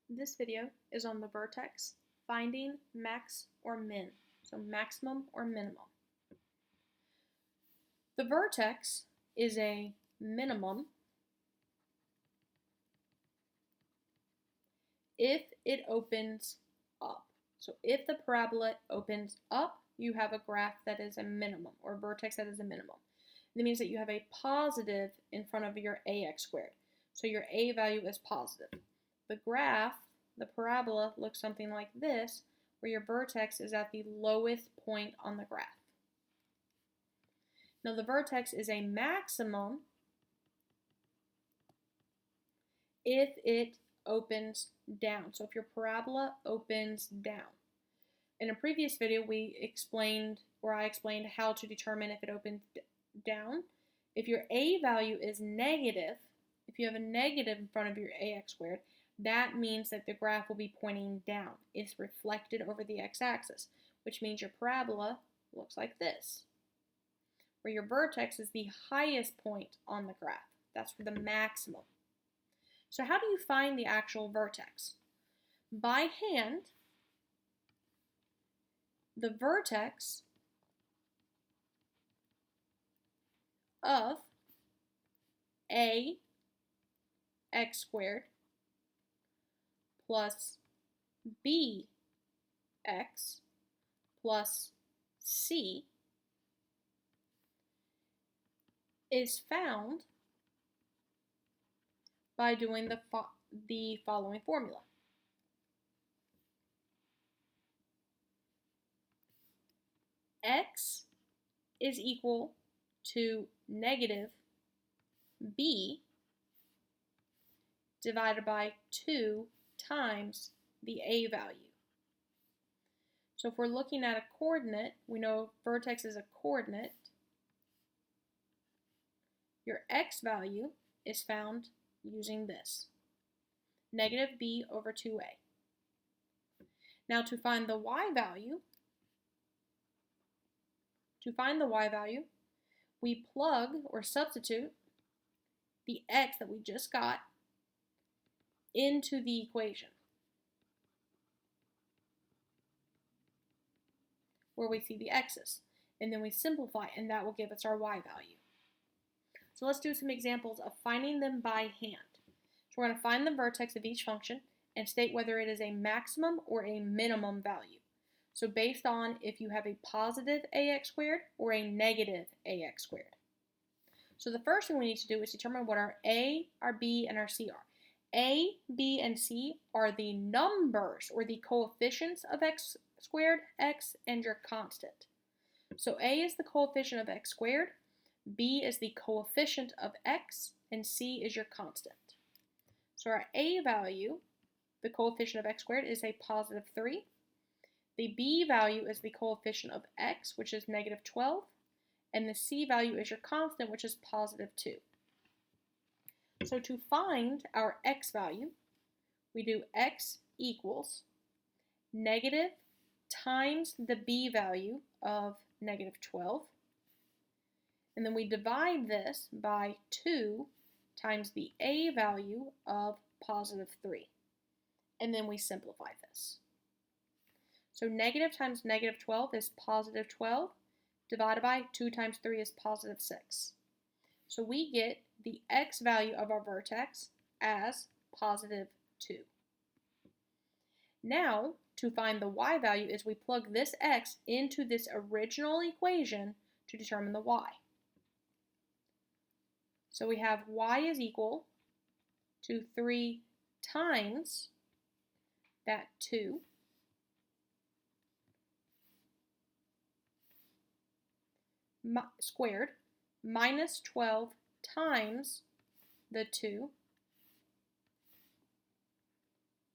This video is on the vertex, finding max or min, so maximum or minimum. The vertex is a minimum if it opens up. So if the parabola opens up, you have a graph that is a minimum, or a vertex that is a minimum. That means that you have a positive in front of your ax squared. So your a value is positive. The graph, the parabola, looks something like this, where your vertex is at the lowest point on the graph. Now the vertex is a maximum if it opens down. So if your parabola opens down. In a previous video, I explained how to determine if it opens down. If your a value is negative, if you have a negative in front of your ax squared, that means that the graph will be pointing down. It's reflected over the x-axis, which means your parabola looks like this, where your vertex is the highest point on the graph. That's for the maximum. So how do you find the actual vertex? By hand, the vertex of a x squared plus b x plus c is found by doing the following formula. X is equal to negative b divided by 2 times the a value. So if we're looking at a coordinate, we know vertex is a coordinate. Your x value is found using this, negative b over 2a. Now to find the y value, we plug or substitute the x that we just got into the equation, where we see the x's, and then we simplify, and that will give us our y value. So let's do some examples of finding them by hand. So we're going to find the vertex of each function and state whether it is a maximum or a minimum value. So based on if you have a positive ax squared or a negative ax squared. So the first thing we need to do is determine what our a, our b, and our c are. A, b, and c are the numbers or the coefficients of x squared, x, and your constant. So a is the coefficient of x squared, b is the coefficient of x, and c is your constant. So our a value, the coefficient of x squared, is a positive 3. The b value is the coefficient of x, which is negative 12. And the c value is your constant, which is positive 2. So to find our x value, we do x equals negative times the b value of negative 12. And then we divide this by 2 times the a value of positive 3. And then we simplify this. So negative times negative 12 is positive 12, divided by 2 times 3 is positive 6. So we get the x value of our vertex as positive 2. Now, to find the y value is we plug this x into this original equation to determine the y. So we have y is equal to 3 times that 2 squared minus 12 times the 2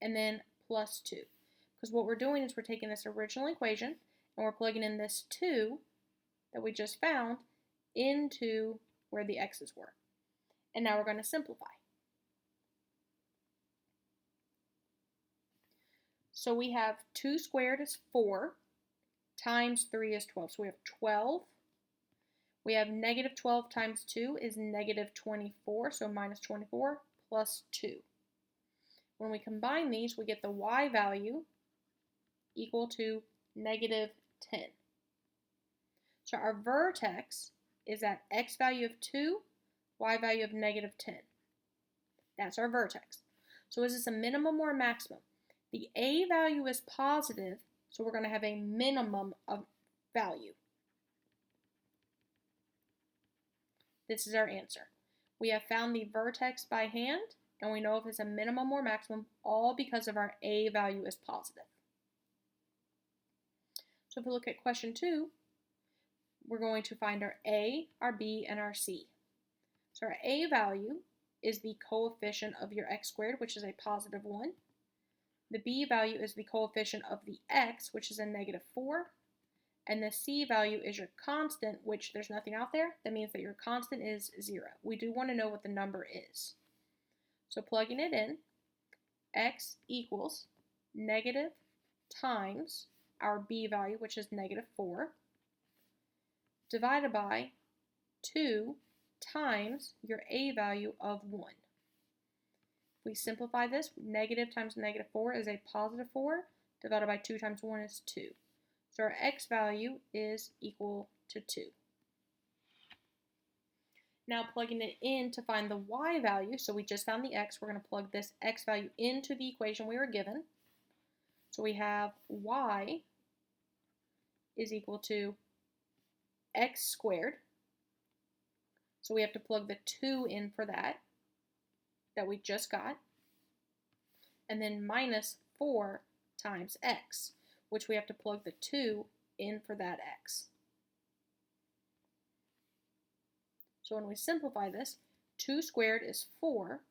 and then plus 2. Because what we're doing is we're taking this original equation and we're plugging in this 2 that we just found into where the x's were. And now we're going to simplify. So we have 2 squared is 4 times 3 is 12. So we have 12. We have negative 12 times 2 is negative 24, so minus 24 plus 2. When we combine these, we get the y value equal to negative 10. So our vertex is at x value of 2, y value of negative 10. That's our vertex. So is this a minimum or a maximum? The a value is positive, so we're going to have a minimum of value. This is our answer. We have found the vertex by hand, and we know if it's a minimum or maximum, all because of our a value is positive. So if we look at question 2, we're going to find our a, our b, and our c. So our a value is the coefficient of your x squared, which is a positive 1. The b value is the coefficient of the x, which is a negative 4. And the c value is your constant, which there's nothing out there. That means that your constant is 0. We do want to know what the number is. So plugging it in, x equals negative times our b value, which is negative 4, divided by 2 times your a value of 1. If we simplify this, negative times negative 4 is a positive 4, divided by 2 times 1 is 2. So our x value is equal to 2. Now plugging it in to find the y value, so we just found the x, we're going to plug this x value into the equation we were given. So we have y is equal to x squared. So we have to plug the 2 in for that we just got. And then minus 4 times x, which we have to plug the 2 in for that x. So when we simplify this, 2 squared is 4,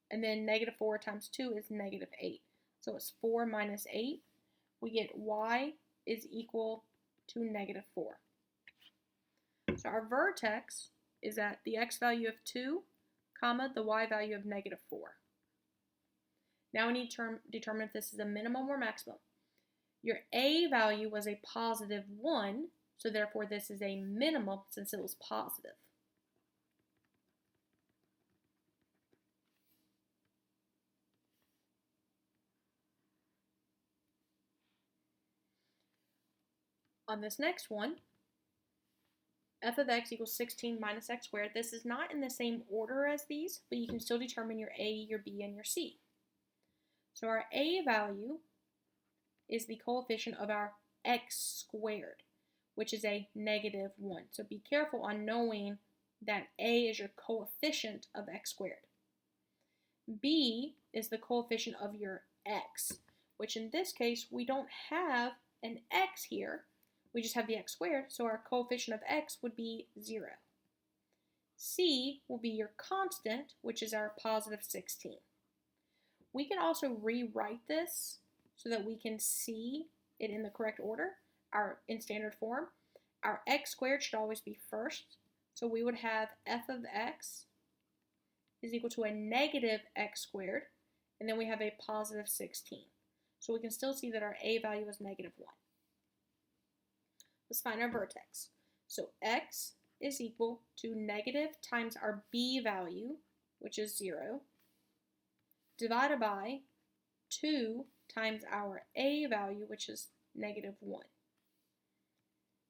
and then negative 4 times 2 is negative 8. So it's 4 minus 8. We get y is equal to negative 4. So our vertex is at the x value of 2, comma, the y value of negative 4. Now we need to determine if this is a minimum or maximum. Your a value was a positive 1, so therefore this is a minimum since it was positive. On this next one, f of x equals 16 minus x squared. This is not in the same order as these, but you can still determine your a, your b, and your c. So our a value is the coefficient of our x squared, which is a negative 1. So be careful on knowing that a is your coefficient of x squared. B is the coefficient of your x, which in this case, we don't have an x here. We just have the x squared, so our coefficient of x would be 0. C will be your constant, which is our positive 16. We can also rewrite this so that we can see it in the correct order, in standard form. Our x squared should always be first, so we would have f of x is equal to a negative x squared, and then we have a positive 16. So we can still see that our a value is negative 1. Let's find our vertex. So x is equal to negative times our b value, which is 0, divided by 2 times our a value, which is negative 1.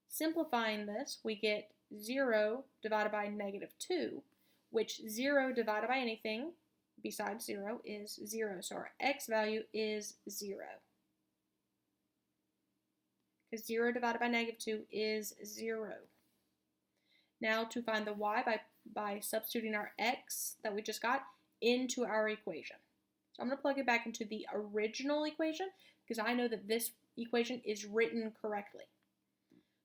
Simplifying this, we get 0 divided by negative 2, which 0 divided by anything besides 0 is 0. So our x value is 0. Because 0 divided by negative 2 is 0. Now to find the y by substituting our x that we just got into our equation. So I'm going to plug it back into the original equation because I know that this equation is written correctly.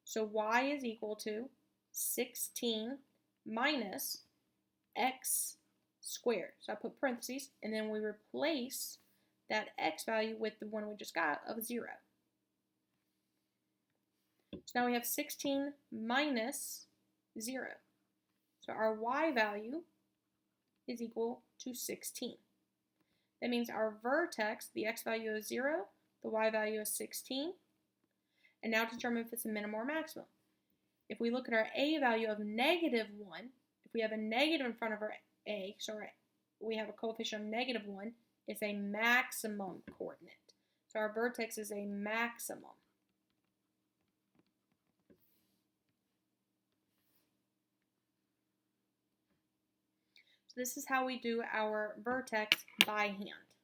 So y is equal to 16 minus x squared. So I put parentheses and then we replace that x value with the one we just got of 0. So now we have 16 minus 0. So our y value is equal to 16. That means our vertex, the x value is 0, the y value is 16. And now to determine if it's a minimum or maximum. If we look at our a value of negative 1, if we have a negative in front of our a, so we have a coefficient of negative 1, is a maximum coordinate. So our vertex is a maximum. So this is how we do our vertex by hand.